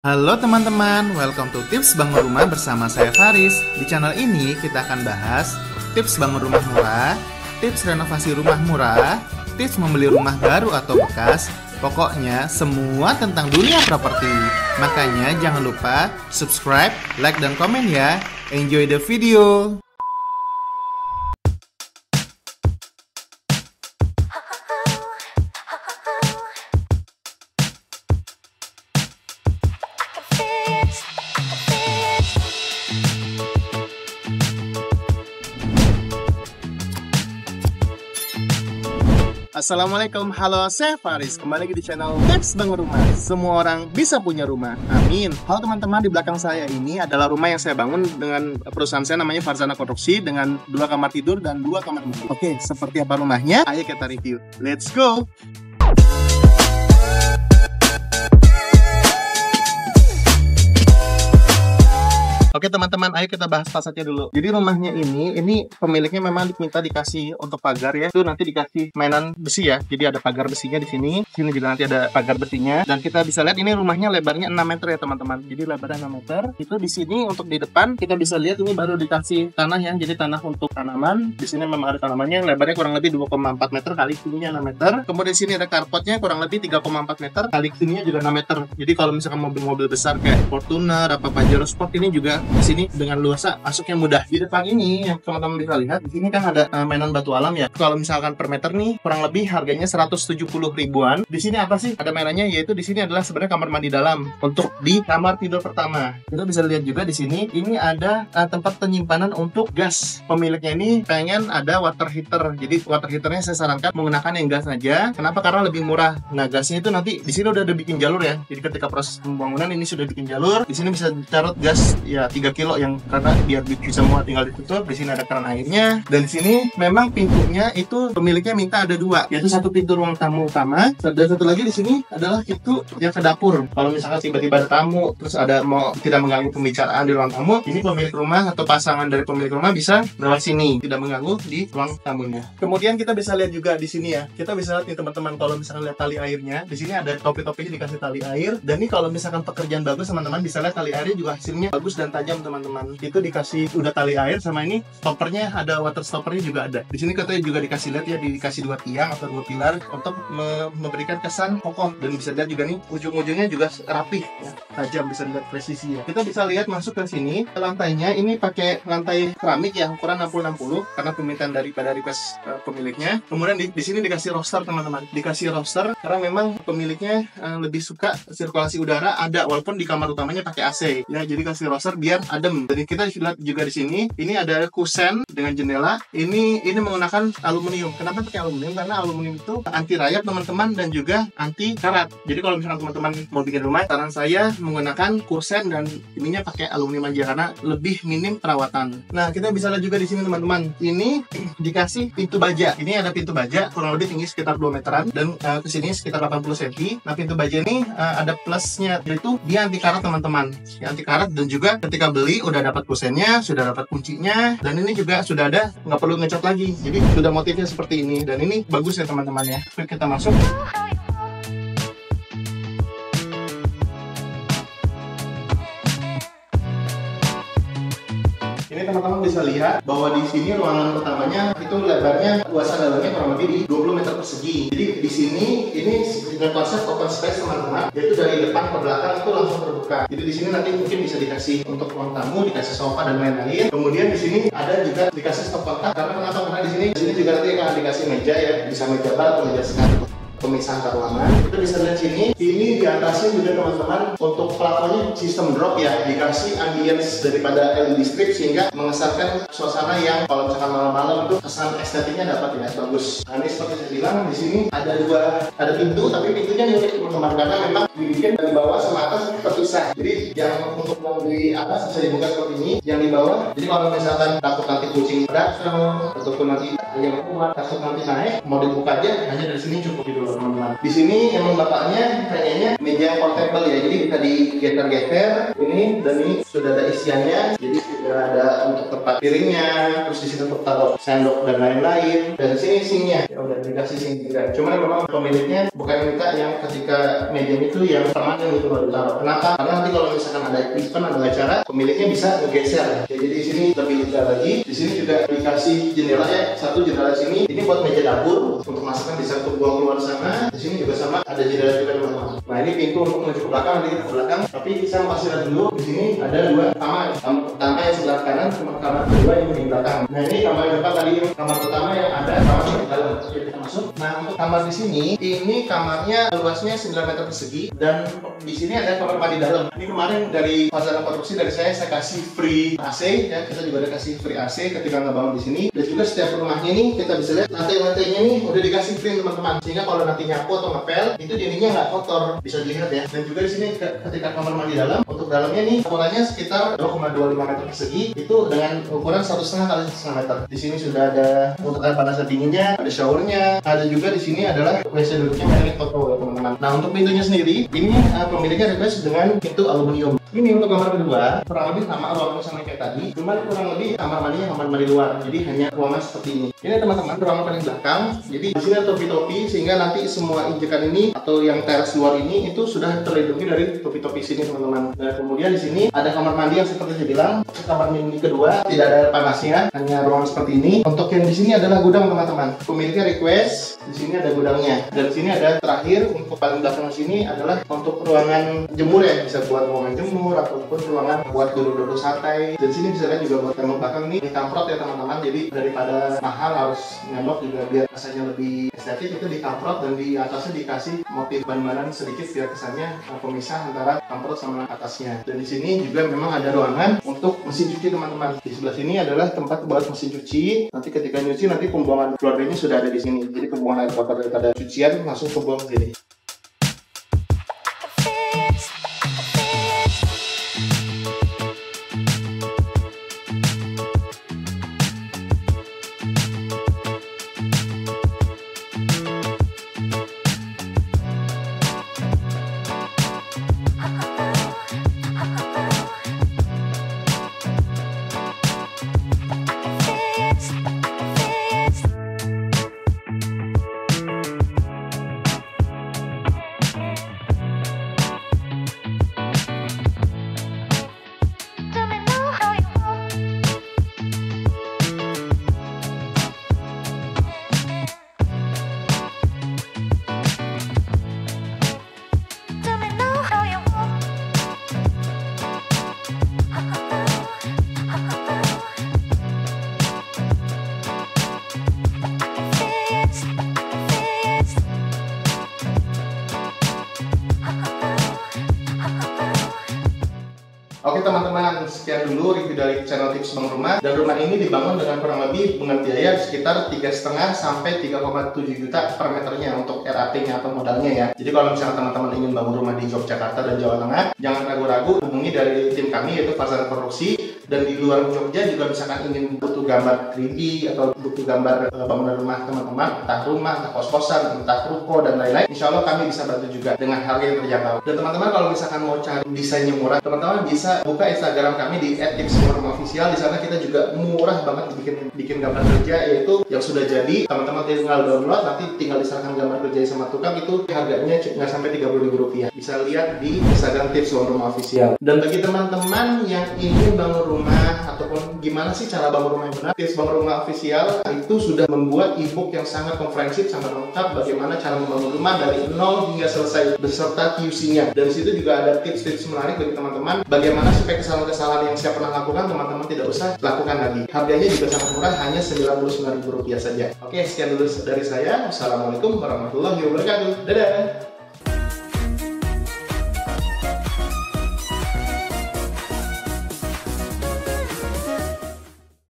Halo teman-teman, welcome to Tips Bangun Rumah bersama saya Faris. Di channel ini kita akan bahas tips bangun rumah murah, tips renovasi rumah murah, tips membeli rumah baru atau bekas, pokoknya semua tentang dunia properti. Makanya jangan lupa subscribe, like, dan komen ya. Enjoy the video! Assalamualaikum, halo saya Faris. Kembali lagi di channel Tips Bangun Rumah. Semua orang bisa punya rumah, amin. Halo teman-teman, di belakang saya ini adalah rumah yang saya bangun dengan perusahaan saya namanya Farzana Konstruksi, dengan 2 kamar tidur dan 2 kamar mandi. Oke, seperti apa rumahnya? Ayo kita review. Let's go! Oke teman-teman, ayo kita bahas fasadnya dulu. Jadi rumahnya ini pemiliknya memang minta dikasih untuk pagar ya. Itu nanti dikasih mainan besi ya. Jadi ada pagar besinya di sini. Sini juga nanti ada pagar besinya. Dan kita bisa lihat ini rumahnya lebarnya 6 meter ya teman-teman. Jadi lebarnya 6 meter. Itu di sini untuk di depan kita bisa lihat ini baru dikasih tanah ya. Jadi tanah untuk tanaman. Di sini memang ada tanamannya. Lebarnya kurang lebih 2,4 meter kali tingginya 6 meter. Kemudian di sini ada carportnya kurang lebih 3,4 meter kali tingginya juga 6 meter. Jadi kalau misalkan mobil-mobil besar kayak Fortuner, Pajero Sport ini juga di sini dengan luasa masuknya mudah. Di depan ini yang teman-teman bisa lihat, di sini kan ada mainan batu alam ya. Kalau misalkan per meter nih kurang lebih harganya 170 ribuan. Di sini apa sih? Ada mainannya, yaitu di sini adalah sebenarnya kamar mandi dalam untuk di kamar tidur pertama. Kita bisa lihat juga di sini ini ada tempat penyimpanan untuk gas. Pemiliknya ini pengen ada water heater. Jadi water heaternya saya sarankan menggunakan yang gas saja. Kenapa? Karena lebih murah. Nah, gasnya itu nanti di sini udah ada bikin jalur ya. Jadi ketika proses pembangunan ini sudah bikin jalur. Di sini bisa carut gas ya 3 kilo yang karena biar bisa semua tinggal ditutup. Di sini ada keran airnya, dan di sini memang pintunya itu pemiliknya minta ada 2, yaitu satu pintu ruang tamu utama dan satu lagi di sini adalah itu yang ke dapur. Kalau misalkan tiba-tiba ada tamu terus ada mau tidak mengganggu pembicaraan di ruang tamu, ini pemilik rumah atau pasangan dari pemilik rumah bisa lewat sini, tidak mengganggu di ruang tamunya. Kemudian kita bisa lihat juga di sini ya, kita bisa lihat nih teman-teman, kalau misalkan lihat tali airnya, di sini ada topi-topinya dikasih tali air, dan ini kalau misalkan pekerjaan bagus teman-teman bisa lihat tali airnya juga hasilnya bagus dan tajam teman-teman. Itu dikasih udah tali air, sama ini stoppernya ada, water stoppernya juga ada. Di sini katanya juga dikasih lihat ya, dikasih 2 tiang atau 2 pilar untuk memberikan kesan kokoh, dan bisa lihat juga nih ujung-ujungnya juga rapih ya, tajam, bisa lihat presisi ya. Kita bisa lihat masuk ke sini, lantainya ini pakai lantai keramik ya, ukuran 60-60 karena permintaan daripada request pemiliknya. Kemudian di sini dikasih roster teman-teman, dikasih roster karena memang pemiliknya lebih suka sirkulasi udara ada, walaupun di kamar utamanya pakai AC ya, jadi kasih roster biar adem. Dan kita lihat juga di sini, ini ada kusen dengan jendela. Ini menggunakan aluminium. Kenapa pakai aluminium? Karena aluminium itu anti rayap teman-teman, dan juga anti karat. Jadi kalau misalkan teman-teman mau bikin rumah, saran saya menggunakan kusen dan ininya pakai aluminium aja karena lebih minim perawatan. Nah, kita bisa lihat juga di sini teman-teman. Ini dikasih pintu baja. Ini ada pintu baja kurang lebih tinggi sekitar 2 meteran dan ke sini sekitar 80 cm. Nah, pintu baja ini ada plusnya, yaitu dia anti karat teman-teman. Ya, anti karat, dan juga ketika beli udah dapat kusennya, sudah dapat kuncinya, dan ini juga sudah ada, nggak perlu ngecat lagi. Jadi sudah motifnya seperti ini, dan ini bagus ya teman-teman ya. Oke, kita masuk. Ini teman-teman bisa lihat bahwa di sini ruangan utamanya itu lebarnya, luasan dalamnya kurang lebih di 20 meter persegi. Jadi di sini ini dengan konsep open space teman-teman, yaitu dari depan ke belakang itu langsung terbuka. Jadi di sini nanti mungkin bisa dikasih untuk ruang tamu, dikasih sofa dan lain-lain. Kemudian di sini ada juga dikasih stop kontak, karena kenapa? Karena di sini juga nanti akan dikasih meja ya, bisa meja bar atau meja sekat pemisahan ruangan. Kita bisa lihat sini, ini di atasnya juga teman-teman untuk plafonnya sistem drop ya, dikasih ambience daripada LED strip sehingga mengesankan suasana yang kalau misalkan malam-malam itu kesan estetiknya dapat ya, bagus. Nah, ini seperti saya bilang, di sini ada pintu, tapi pintunya unik teman-teman karena memang dibikin dari bawah sama atas terpisah. Jadi yang untuk yang di atas bisa dibuka seperti ini, yang di bawah. Jadi kalau misalkan takut nanti kucing datang ataupun nanti yang kuat. Takut nanti naik mau dibuka aja hanya dari sini cukup gitu loh teman-teman. Di sini emang bapaknya kayaknya meja portable ya, jadi bisa digeser-geser ini, dan ini sudah ada isiannya, jadi sudah ada untuk tempat piringnya, terus di sini untuk taruh sendok dan lain-lain, dan sini isinya ya udah dikasih sini juga. Cuman memang pemiliknya bukan minta yang ketika meja itu yang permanen gitu loh ditaruh. Kenapa? Karena nanti kalau misalkan ada event, ada acara, pemiliknya bisa ngegeser ya, jadi di sini lebih lega lagi. Di sini juga dikasih jendela ya, satu jendela sini ini buat meja dapur untuk masakan bisa untuk buang keluar sana. Di sini juga sama ada jendela juga teman-teman. Nah ini pintu untuk menuju ke belakang, nanti kita ke belakang. Tapi saya mau kasih lihat dulu, di sini ada dua kamar. Kamar pertama yang sebelah kanan, kamar kedua yang di belakang. Nah ini kamar yang depan tadi, kamar pertama yang ada kamar di dalam. Oke, kita masuk. Nah untuk kamar di sini, ini kamarnya luasnya 9 meter persegi dan di sini ada kamar mandi dalam. Ini kemarin dari Fazana Konstruksi dari saya kasih free AC ya, kita juga ada kasih free AC ketika ngebangun di sini. Dan juga setiap rumahnya ini kita bisa lihat lantai-lantainya nih udah dikasih free teman-teman, sehingga kalau nanti nyapu atau ngepel itu jadinya nggak kotor, bisa dilihat ya. Dan juga di sini ketika kamar mandi dalam, untuk dalamnya nih ukurannya sekitar 2,25 meter persegi, itu dengan ukuran 1,5 kali 1,5 meter. Di sini sudah ada untuk air panas dan dinginnya, ada showernya, ada juga di sini adalah WC duduknya merek Toto ya teman-teman. Nah untuk pintunya sendiri, ini pemiliknya request dengan pintu aluminium. Ini untuk kamar kedua, kurang lebih sama ruangan sama kayak tadi, cuman kurang lebih kamar mandinya kamar mandi luar, jadi hanya ruangan seperti ini. Ini teman-teman ruangan paling belakang, jadi di sini ada topi-topi sehingga nanti semua injekan ini atau yang teras luar ini itu sudah terlindungi dari topi-topi sini teman-teman. Nah kemudian di sini ada kamar mandi yang seperti saya bilang, kamar mandi kedua tidak ada air panasnya, hanya ruangan seperti ini. Untuk yang di sini adalah gudang teman-teman. Pemiliknya request di sini ada gudangnya, dan di sini ada terakhir untuk paling belakang sini adalah untuk ruangan jemur ya, bisa buat ruangan jemur ataupun ruangan buat duduk-duduk santai. Dan sini bisa lihat juga buat tembok belakang ini dikamprot ya teman-teman, jadi daripada mahal harus nembok juga biar kesannya lebih estetik, itu dikamprot dan di atasnya dikasih motif ban-banan sedikit biar kesannya pemisah antara kamprot sama atasnya. Dan di sini juga memang ada ruangan untuk mesin cuci teman-teman. Di sebelah sini adalah tempat buat mesin cuci, nanti ketika nyuci nanti pembuangan keluarganya sudah ada di sini, jadi pembuangan air kotor daripada cucian langsung kebuang ke sini. Oke teman-teman, sekian dulu review dari channel Tips Bangun Rumah. Dan rumah ini dibangun dengan kurang lebih dengan biaya sekitar 3,5 sampai 3,7 juta per meternya untuk RAT-nya atau modalnya ya. Jadi kalau misalnya teman-teman ingin bangun rumah di Yogyakarta dan Jawa Tengah, jangan ragu-ragu hubungi dari tim kami yaitu Fazana Konstruksi. Dan di luar Jogja juga misalkan ingin butuh gambar 3D atau butuh gambar bangunan rumah teman-teman, entah rumah, entah kos-kosan, entah ruko dan lain-lain, insya Allah kami bisa bantu juga dengan harga yang terjangkau. Dan teman-teman kalau misalkan mau cari desainnya murah, teman-teman bisa buka Instagram kami di @tipsbangunrumah_official. Di sana kita juga murah banget bikin gambar kerja, yaitu yang sudah jadi teman-teman tinggal download, nanti tinggal diserahkan gambar kerja sama tukang, itu harganya nggak sampai Rp30.000. Bisa lihat di Instagram Tips Bangun Rumah Official. Dan bagi teman-teman yang ingin bangun rumah ataupun gimana sih cara bangun rumah yang benar, Tips Bangun Rumah Official itu sudah membuat ebook yang sangat komprehensif, sangat lengkap bagaimana cara membangun rumah dari nol hingga selesai beserta QC-nya. Dan situ juga ada tips-tips menarik bagi teman-teman bagaimana supaya kesalahan-kesalahan yang saya pernah lakukan teman-teman tidak usah lakukan lagi. Harganya juga sangat murah, hanya Rp99.000 saja. Oke, sekian dulu dari saya. Assalamualaikum warahmatullahi wabarakatuh. Dadah.